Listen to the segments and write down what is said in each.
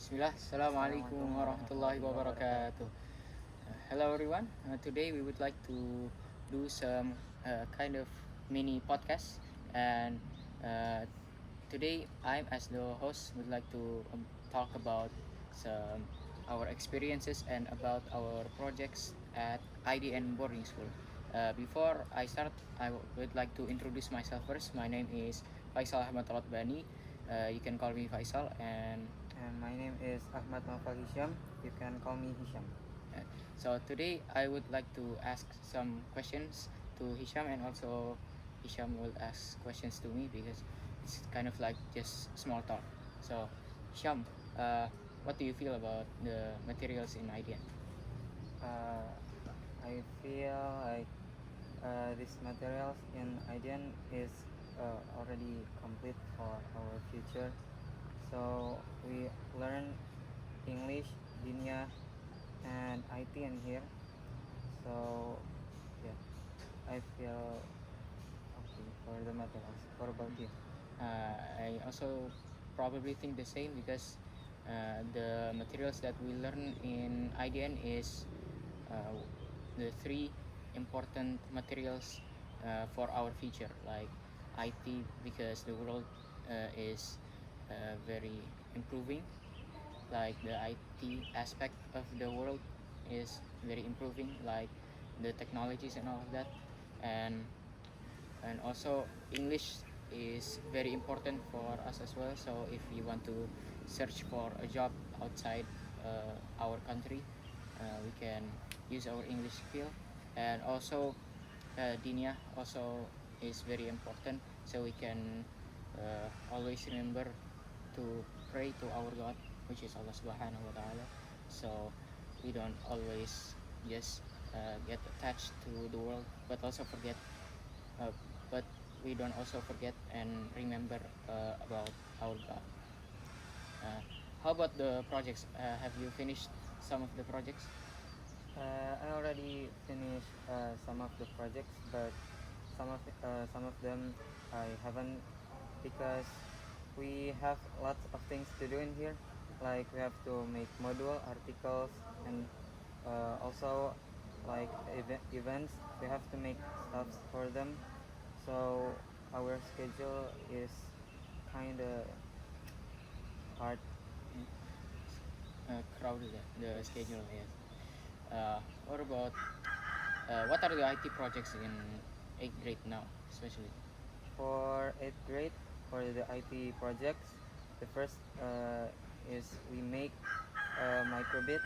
Bismillah, Assalamualaikum warahmatullahi wabarakatuh. Hello everyone. Today we would like to do some kind of mini podcast, and uh, today I, as the host, would like to talk about some our experiences and about our projects at IDN Boarding School. Before I start, would like to introduce myself first. My name is Faisal Ahmad Bani. You can call me Faisal, and And my name is Ahmad Naufal Hisyam. You can call me Hisyam. Uh, so today I would like to ask some questions to Hisham, and also Hisham will ask questions to me because it's kind of like just small talk. So Hisham, what do you feel about the materials in IDN? Uh, I feel like these materials in IDN is already complete for our future. So we learn English, Dinia, and IT in here. So yeah, I feel okay for the materials. What about you? I also probably think the same because the materials that we learn in IDN is uh, the three important materials for our future, like IT, because the world is very improving. Like the IT aspect of the world is very improving, like the technologies and all of that, and also English is very important for us as well. So if you want to search for a job outside our country, we can use our English skill. And also Dinia also is very important, so we can always remember to pray to our God, which is Allah Subhanahu wa Taala. So we don't always just get attached to the world, but also forget uh, but we don't also forget and remember about our God. Uh, how about the projects? Have you finished some of the projects? I already finished some of the projects, but some of them I haven't because we have lots of things to do in here. Like we have to make module articles and also like events. We have to make stuffs for them. So our schedule is kind of hard. Crowded, the Yes. schedule, yes. What about what are the IT projects in 8th grade now, especially? For 8th grade, for the IT projects, the first is we make a microbit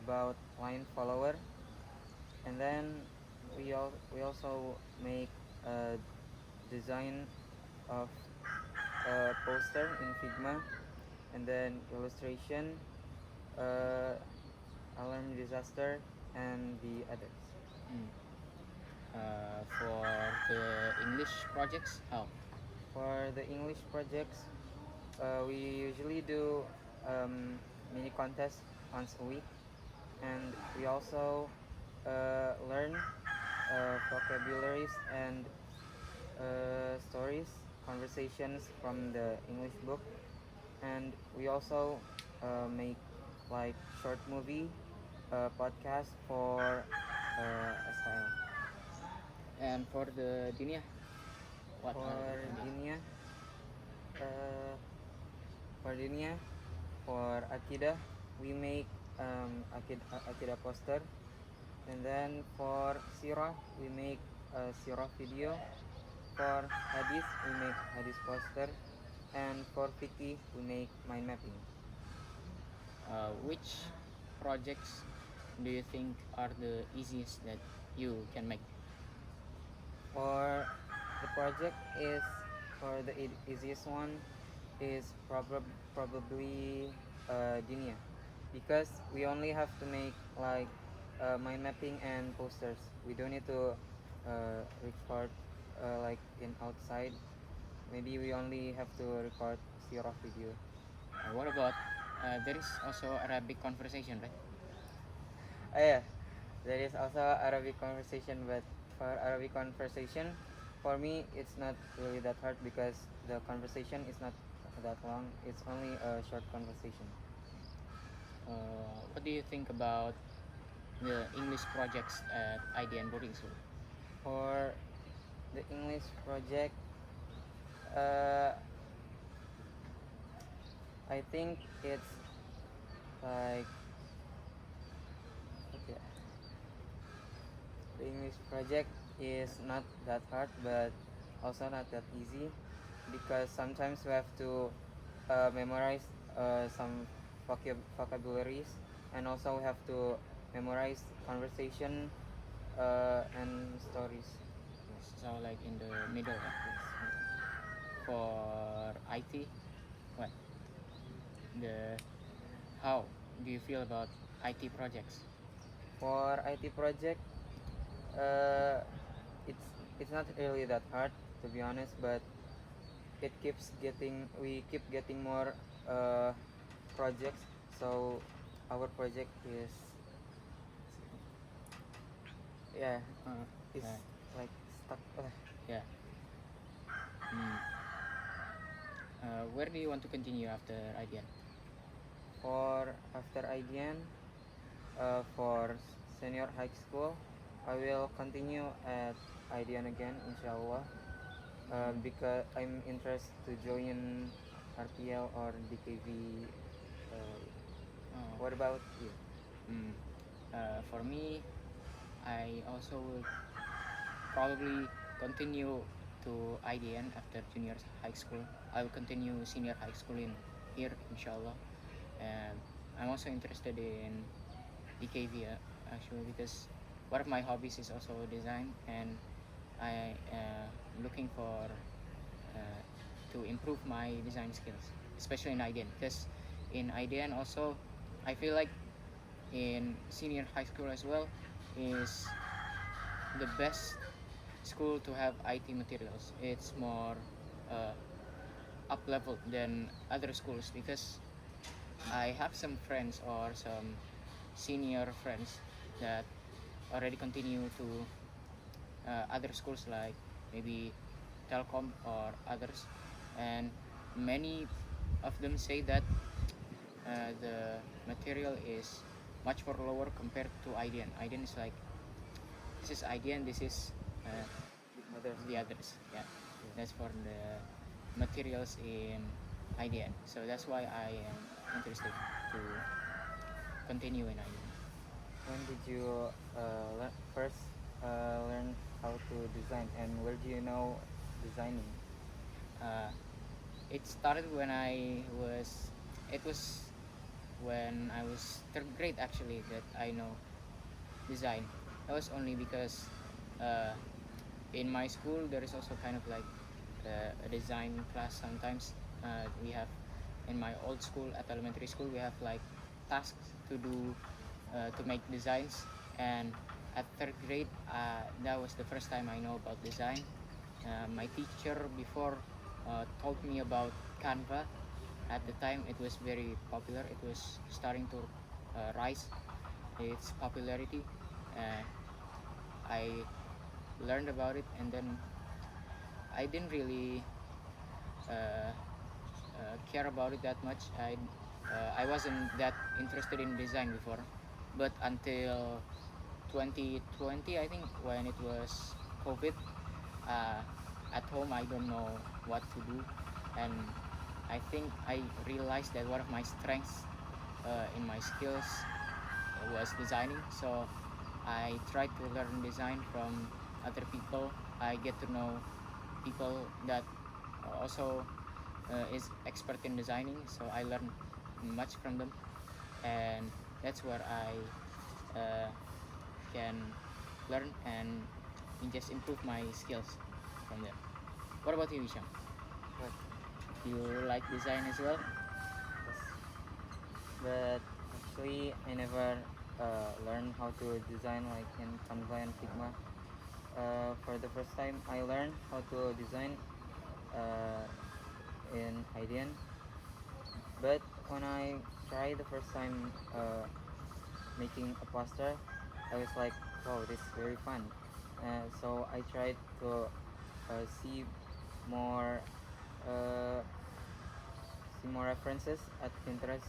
about line follower, and then we also make a design of a poster in Figma, and then illustration, uh, alarm disaster, and the others. Mm. For the English projects, how? For the English projects, we usually do mini contests once a week, and we also learn vocabularies and stories, conversations from the English book, and we also make like short movie podcast for SIL. And for the Dinia, what are the For projects? Dinia, uh, for Dinia, for Akida, we make Akida poster, and then for Sirah, we make a Sirah video. For Hadith, we make Hadith poster, and for Fiqh, we make mind mapping. Which projects do you think are the easiest that you can make? For the project is for the easiest one is probably Dinia, because we only have to make like mind mapping and posters. We don't need to record like in outside. Maybe we only have to record Sirah video. What about there is also Arabic conversation, right? Yeah, there is also Arabic conversation, but for Arabic conversation, for me it's not really that hard because the conversation is not that long. It's only a short conversation. What do you think about the English projects at IDN Boarding School? For the English project, uh, I think it's like okay. The English project is not that hard, but also not that easy because sometimes we have to memorize some vocabularies, and also we have to memorize conversation and stories. Yes, so like in the middle. Yes. For IT, what the how do you feel about IT projects? For IT project, uh, it's it's not really that hard to be honest, but we keep getting more uh, projects. So our project is yeah is Yeah, like stuck. yeah. Mm. Where do you want to continue after IDN? For after IDN, for senior high school, I will continue at IDN again, InsyaAllah, because I'm interested to join RPL or DKV. Oh, What about you? mm. For me, I also will probably continue to IDN after junior high school. I will continue senior high school in here, inshallah. And I'm also interested in DKV actually because one of my hobbies is also design, and I looking for to improve my design skills, especially in IDN. Because in IDN also, I feel like in senior high school as well is the best school to have IT materials. It's more uh, up level than other schools because I have some friends or some senior friends that already continue to other schools like maybe Telcom or others, and many of them say that the material is much more lower compared to IDN. IDN is like this is IDN, this is Others. the others. Yeah, that's for the materials in IDN. So that's why I am interested to continue in IDN. When did you first learn how to design, and where do you know designing? Uh, it started when it was when I was third grade actually that I know design. That was only because uh, in my school there is also kind of like a design class sometimes. We have in my old school at elementary school we have like tasks to do to make designs, and at third grade that was the first time I know about design. My teacher before told me about Canva. At the time it was very popular, it was starting to rise its popularity. uh, I learned about it, and then I didn't really uh, care about it that much. I wasn't that interested in design before, but until 2020, I think, when it was COVID, uh, at home I don't know what to do, and I think I realized that one of my strengths in my skills was designing. So I tried to learn design from other people. I get to know people that also is expert in designing, so I learned much from them, and that's where I can learn and just improve my skills from there. What about you, Hisyam? But You like design as well? yes, but actually I never learned how to design like in Canva and Figma. For the first time, I learned how to design uh, in IDN. But when I tried the first time making a poster, I was like, wow, this is very fun. So I tried to see more uh, see more references at Pinterest,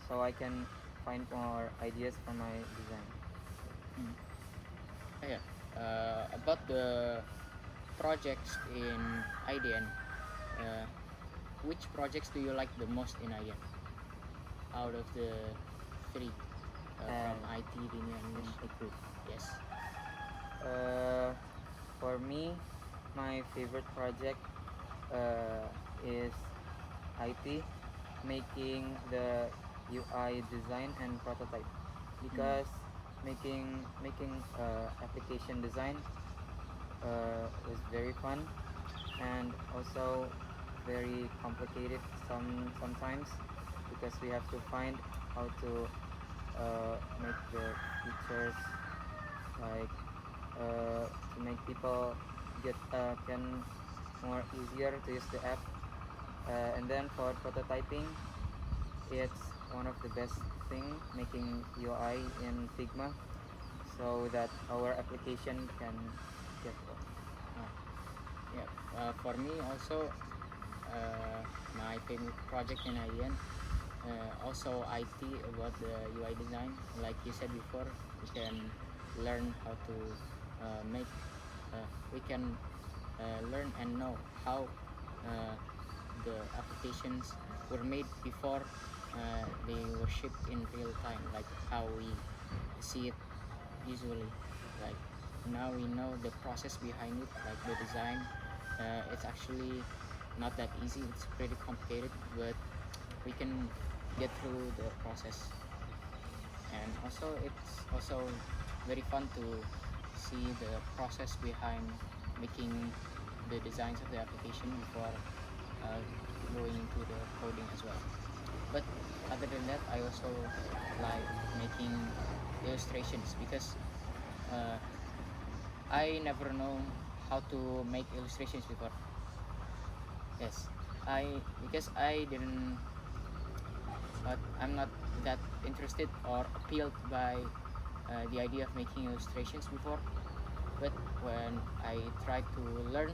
so I can find more ideas for my design. Mm. Yeah. About the projects in IDN, uh, which projects do you like the most in IDN out of the three from IT, Dunia, English? Yes. For me, my favorite project is IT, making the UI design and prototype, because making application design is very fun and also very complicated sometimes, because we have to find how to make the features, like to make people get can more easier to use the app. And then for prototyping, it's one of the best thing, making UI in Figma, so that our application can get Uh, yeah. For me also, my favorite project in IDN, also IT, about the UI design. Like you said before, we can learn how to make. We can learn and know how uh, the applications were made before they were shipped in real time, like how we see it usually. Like now we know the process behind it, like the design. It's actually not that easy, it's pretty complicated, but we can get through the process. And also it's also very fun to see the process behind making the designs of the application before uh, going into the coding as well. But other than that, I also like making illustrations, because uh, I never know how to make illustrations before. Yes, I because I didn't. I'm not that interested or appealed by the idea of making illustrations before. But when I tried to learn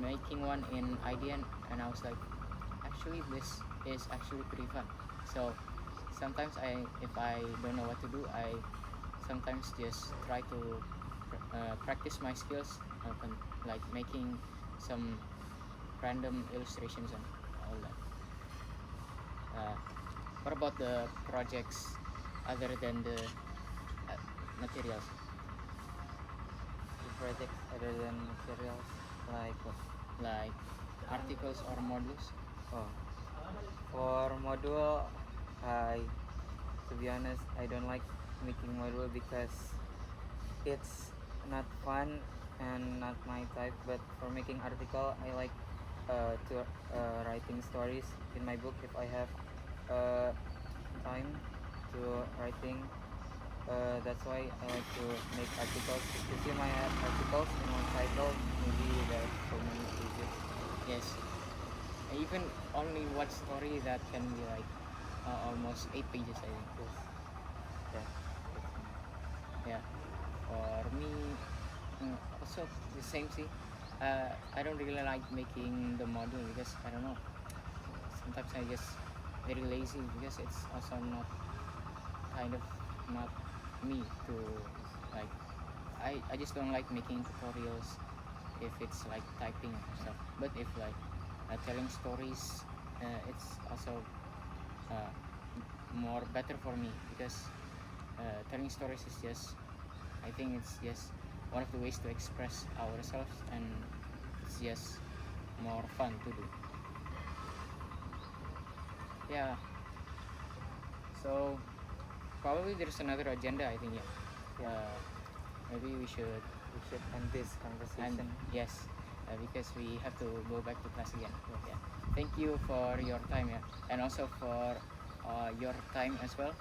making one in IDN, and I was like, actually this is actually pretty fun. So sometimes if I don't know what to do, I sometimes just try to practice my skills, like making some random illustrations and all that. Uh, what about the projects other than the materials? the projects other than materials, like what? Like articles or modules? Oh, for module, I to be honest, I don't like making module because it's not fun and not my type. But for making article, I like to writing stories in my book if I have uh, time to writing. That's why I like to make articles. If you see my articles in one title, maybe there's so many pages. Yes. Even only one story that can be like almost 8 pages, I think. Yes. Yeah. Yeah. For me, also the same. See, I don't really like making the module, because I don't know. Sometimes I just very lazy, because it's also not kind of not me to like. I just don't like making tutorials if it's like typing and stuff. But if like telling stories, it's also uh, more better for me, because telling stories is just, I think it's just one of the ways to express ourselves, and it's just more fun to do. Yeah. So probably there's another agenda, I think. Yeah. Yeah. Maybe we should. We should end this And conversation. yes, because we have to go back to class again. Yeah. Thank you for your time, yeah, and also for your time as well.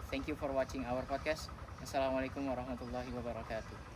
Thank you for watching our podcast. Assalamualaikum warahmatullahi wabarakatuh.